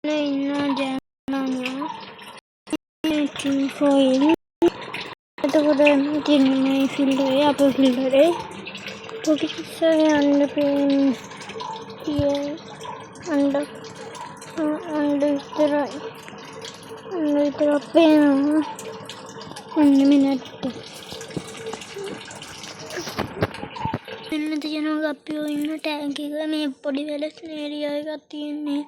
ඉන්න ජනනා ෆොයිල් එතකොට තියෙන්නේ මේ ෆිල්ටරේ අපේ ෆිල්ටරේ පොඩි ඉස්සරහ යන්න පේන්නේ අnder විතර පේනවා අන්න මිනිත්ට මෙන්න තියෙනවා ගප්පියෝ ඉන්න ටැංක් එක මේ පොඩි වෙලස් ඒරියා එකක් තියෙන්නේ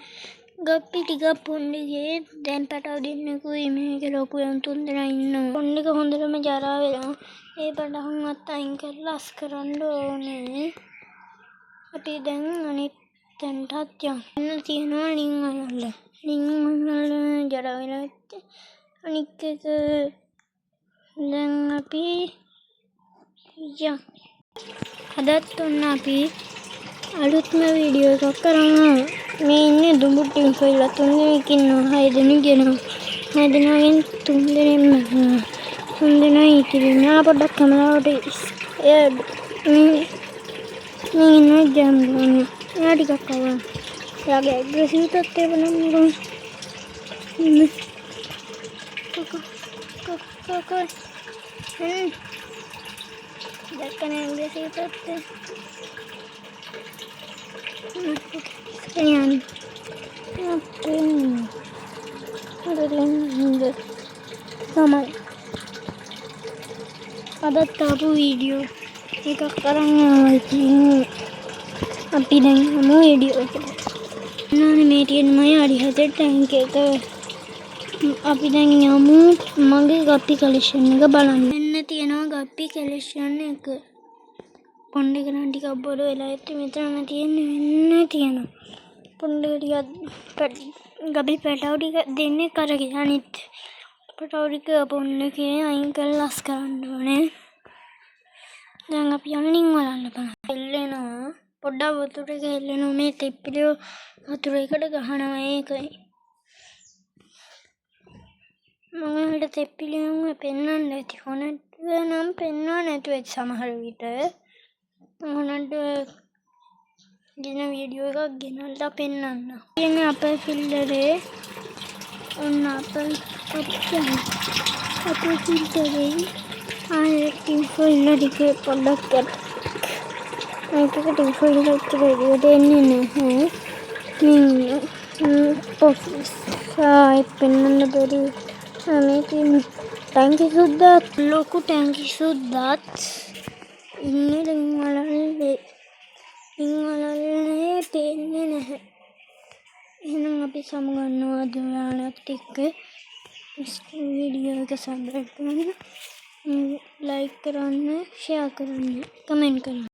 ගප්පි ටිකක් පොන්ඩිගේ දැන් පැටව දෙන්නෙකුයි මේක ලොකු යන් තුන් දෙනා ඉන්නවා පොන්ඩික හොඳටම ජරා වෙලා ඒ පැටවන්වත් අයින් කරලා අස් කරන්න ඕනේ අපි දැන් අනිත් තැනටත් යන්න තියෙනවා ලිං වල ජරා වෙලා අනික් එක දැන් අපි අදත් ඔන්න අපි අලුත්ම වීඩියෝ එකක් කරනවා මේ ඉන්නේ දුඹු ටිම් ෆයිල් තුන් දෙනෙක් ඉන්නවා 6 දෙනෙක් ගෙනවා 6 දෙනාගෙන් 3 දෙනෙක් මැරුණා 3 දෙනා ඉතිරිලා පොඩ්ඩක් කැමරාවට මේ ඉන්න ජම්බෝන එයා ටිකක් අවුල් එයාගේ ඇග්‍රෙසිව් තත්ත්වය බලන්න කොකෝ දැක්කනේ ඇග්‍රෙසිව් තත්ත්වය Ayan. Sama. Ada tabu video. Eka karang lagi. Api dan kamu video. Nani median maya di hasil tank itu. Api dan kamu mangga gapi collection ni kebalan. Nanti ana gapi collection ni ke. Pondek nanti kabur elai itu mitra nanti ana. පොන්ඩේරියක් ගබි පැටව ටික දෙන්නේ කරගෙන අනිත් පැටව ටික පොන්ඩේකේ අයින් කරලා ලස් කරන්න ඕනේ. දැන් අපි යන්නේ වලන්න බලන්න. එල්ලෙනවා පොඩ්ඩක් වතුර එක එල්ලෙනවා මේ තෙප්පිලිය වතුර එකට ගහනවා ඒකයි. මම හිත තෙප්පිලියම පෙන්වන්න ඇති. හොනට නම් පෙන්වන්න නැතුව ඇති සමහර විට. හොනට දින වීඩියෝ එකක් ගෙනල්ලා පෙන්නන්න. ඉතින් අපේ ෆිල්ටරේ ඔන්න අපේ ෆිල්ටරේ ටිම් ෆොයිල් ටික පොඩ්ඩක් මේක ටිම් ෆොයිල් එක රෙඩිය දෙන්නේ නැහැ. ඔෆිස් පෙන්නන්න බැරි මේක ටැංකි සුද්දත් ලොකු ටැංකි සුද්දත් ඉන්නේ රින් වලල්ලේ ඉංගලල්ලේ පේන්නේ නැහැ. එහෙනම් අපි සමගන්නවා දුරාලත් එක්ක වීඩියෝ එක සබ්ස්ක්‍රයිබ් කරන්න, ලයික් කරන්න, ෂෙයා කරන්න, කමෙන්ට් කරන්න.